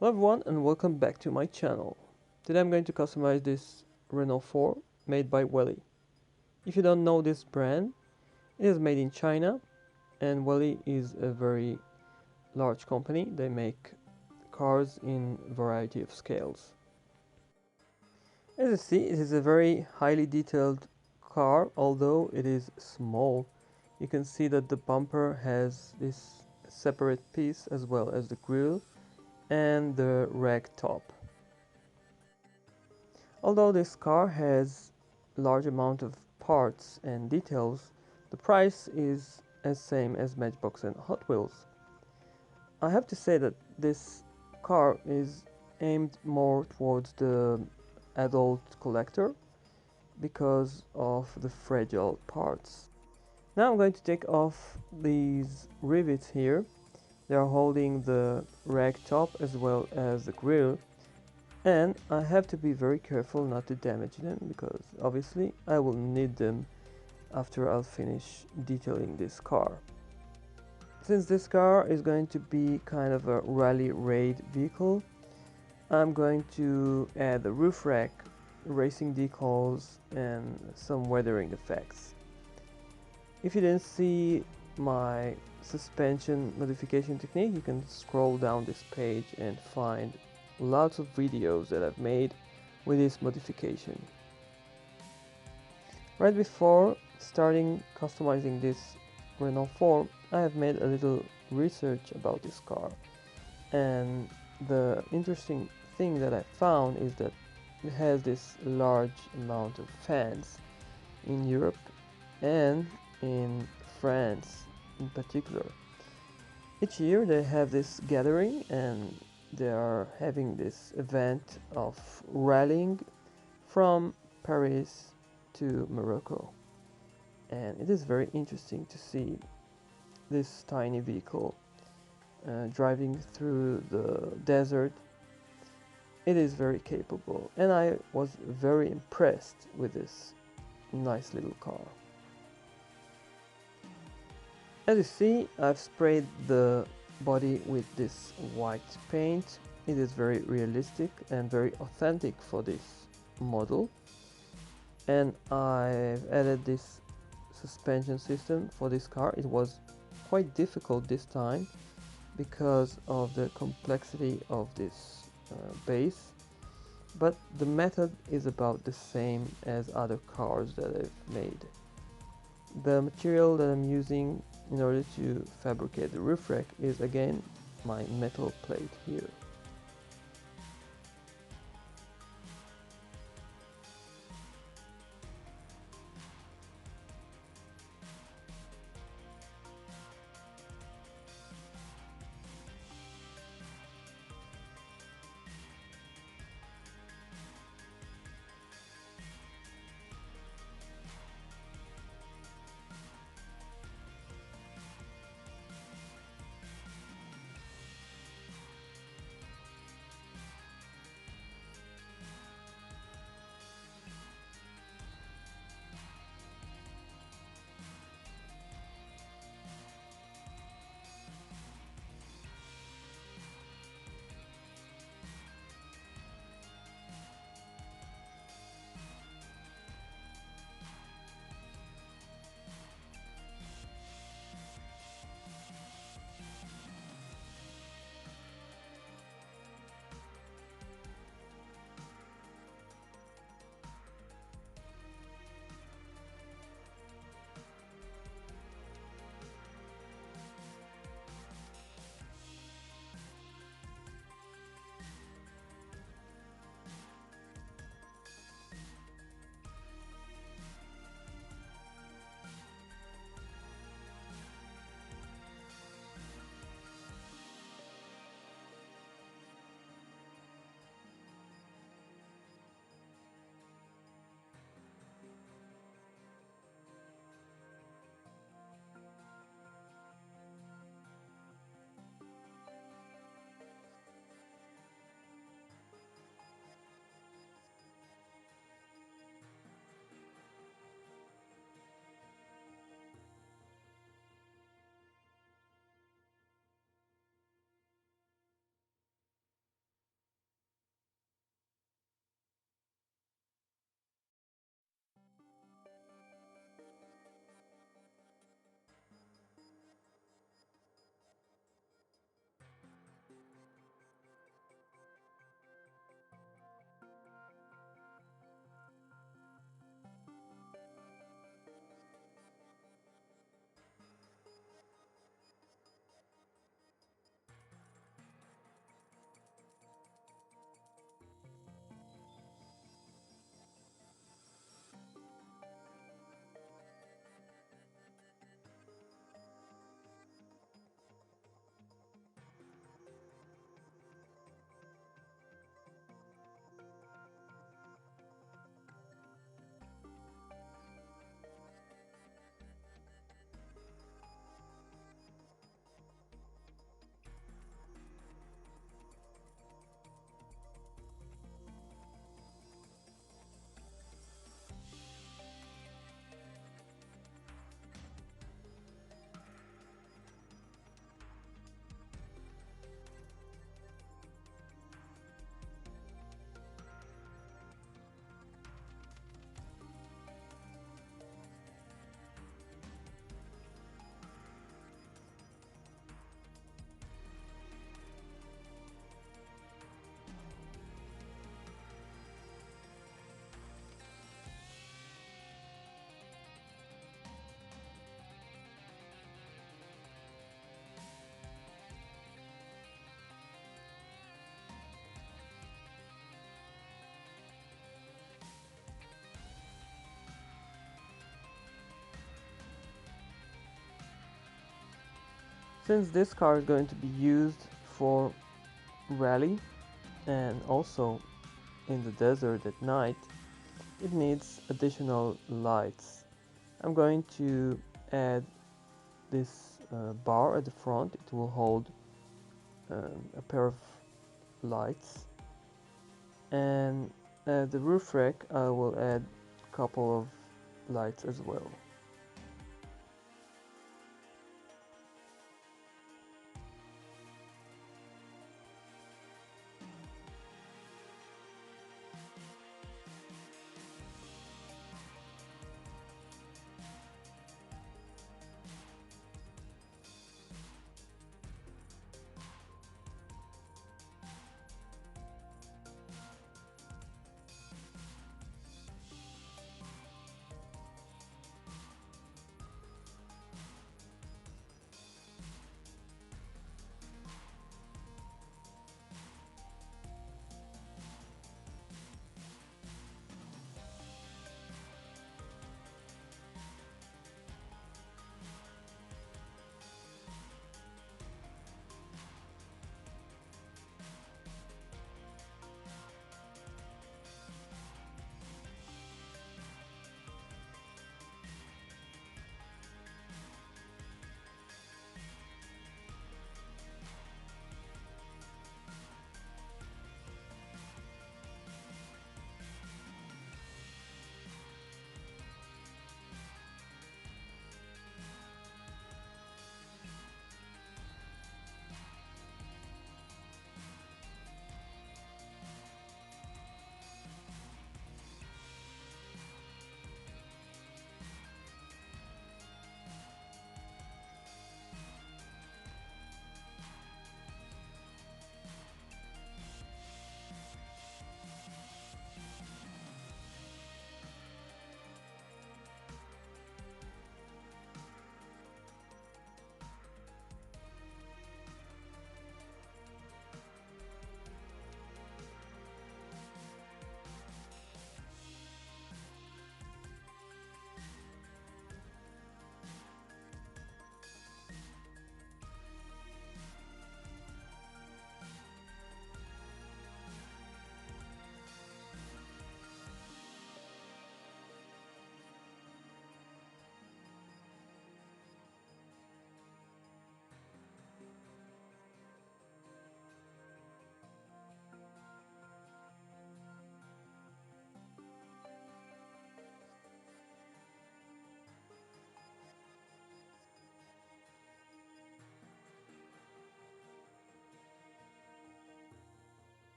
Hello everyone and welcome back to my channel. Today I'm going to customize this Renault 4 made by Welly. If you don't know this brand, it is made in China and Welly is a very large company. They make cars in a variety of scales. As you see, it is a very highly detailed car, although it is small. You can see that the bumper has this separate piece as well as the grille and the rag top. Although this car has a large amount of parts and details, the price is as same as Matchbox and Hot Wheels. I have to say that this car is aimed more towards the adult collector because of the fragile parts. Now I'm going to take off these rivets here. They are holding the rag top as well as the grille, and I have to be very careful not to damage them because obviously I will need them after I'll finish detailing this car. Since this car is going to be kind of a rally raid vehicle, I'm going to add a roof rack, racing decals and some weathering effects. If you didn't see my suspension modification technique, you can scroll down this page and find lots of videos that I've made with this modification. Right before starting customizing this Renault 4, I have made a little research about this car, and the interesting thing that I found is that it has this large amount of fans in Europe and in France in particular. Each year they have this gathering and they are having this event of rallying from Paris to Morocco, and it is very interesting to see this tiny vehicle driving through the desert. It is very capable and I was very impressed with this nice little car. As you see, I've sprayed the body with this white paint. It is very realistic and very authentic for this model, and I've added this suspension system for this car. It was quite difficult this time because of the complexity of this base, but the method is about the same as other cars that I've made. The material that I'm using in order to fabricate the roof rack is again my metal plate here. Since this car is going to be used for rally and also in the desert at night, it needs additional lights. I'm going to add this bar at the front. It will hold a pair of lights, and at the roof rack I will add a couple of lights as well.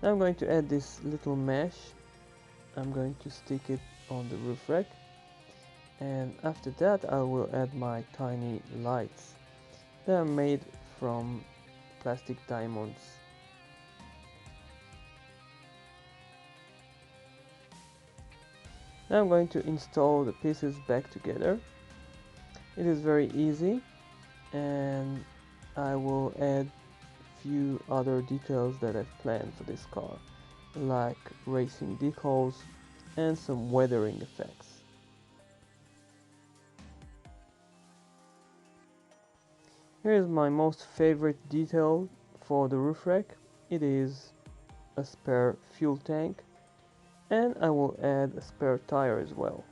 Now I'm going to add this little mesh. I'm going to stick it on the roof rack, and after that I will add my tiny lights. They are made from plastic diamonds. Now I'm going to install the pieces back together. It is very easy, and I will add few other details that I've planned for this car, like racing decals and some weathering effects. Here is my most favorite detail for the roof rack. It is a spare fuel tank, and I will add a spare tire as well.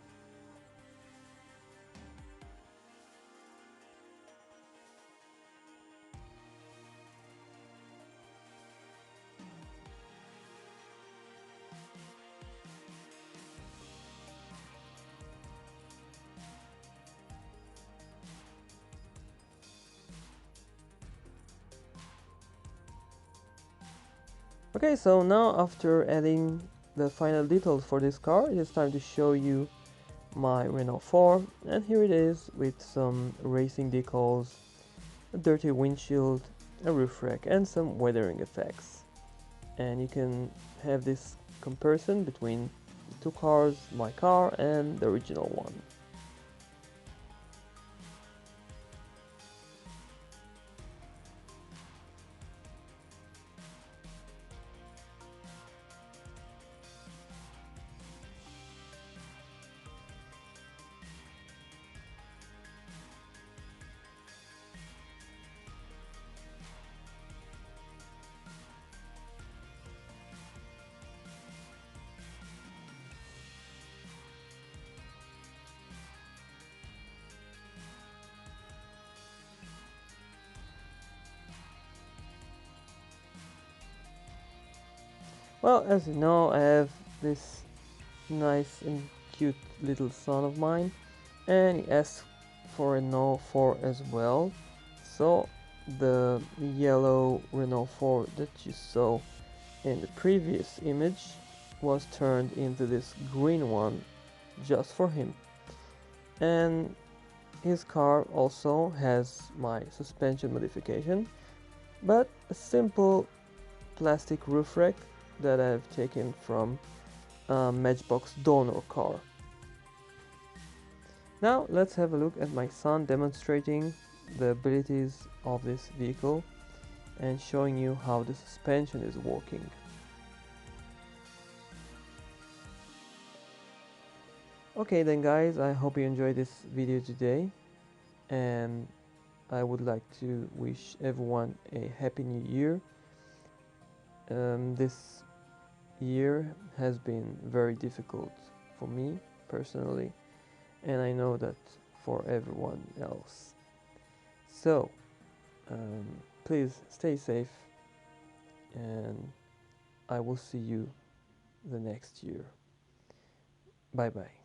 Okay, so now after adding the final details for this car, it is time to show you my Renault 4, and here it is with some racing decals, a dirty windshield, a roof rack and some weathering effects. And you can have this comparison between the two cars, my car and the original one. Well, as you know, I have this nice and cute little son of mine, and he asked for a Renault 4 as well. So the yellow Renault 4 that you saw in the previous image was turned into this green one just for him. And his car also has my suspension modification, but a simple plastic roof rack that I've taken from a Matchbox donor car. Now let's have a look at my son demonstrating the abilities of this vehicle and showing you how the suspension is working. Okay then guys, I hope you enjoyed this video today, and I would like to wish everyone a happy new year. This year has been very difficult for me personally, and I know that for everyone else. So please stay safe, and I will see you the next year. Bye bye.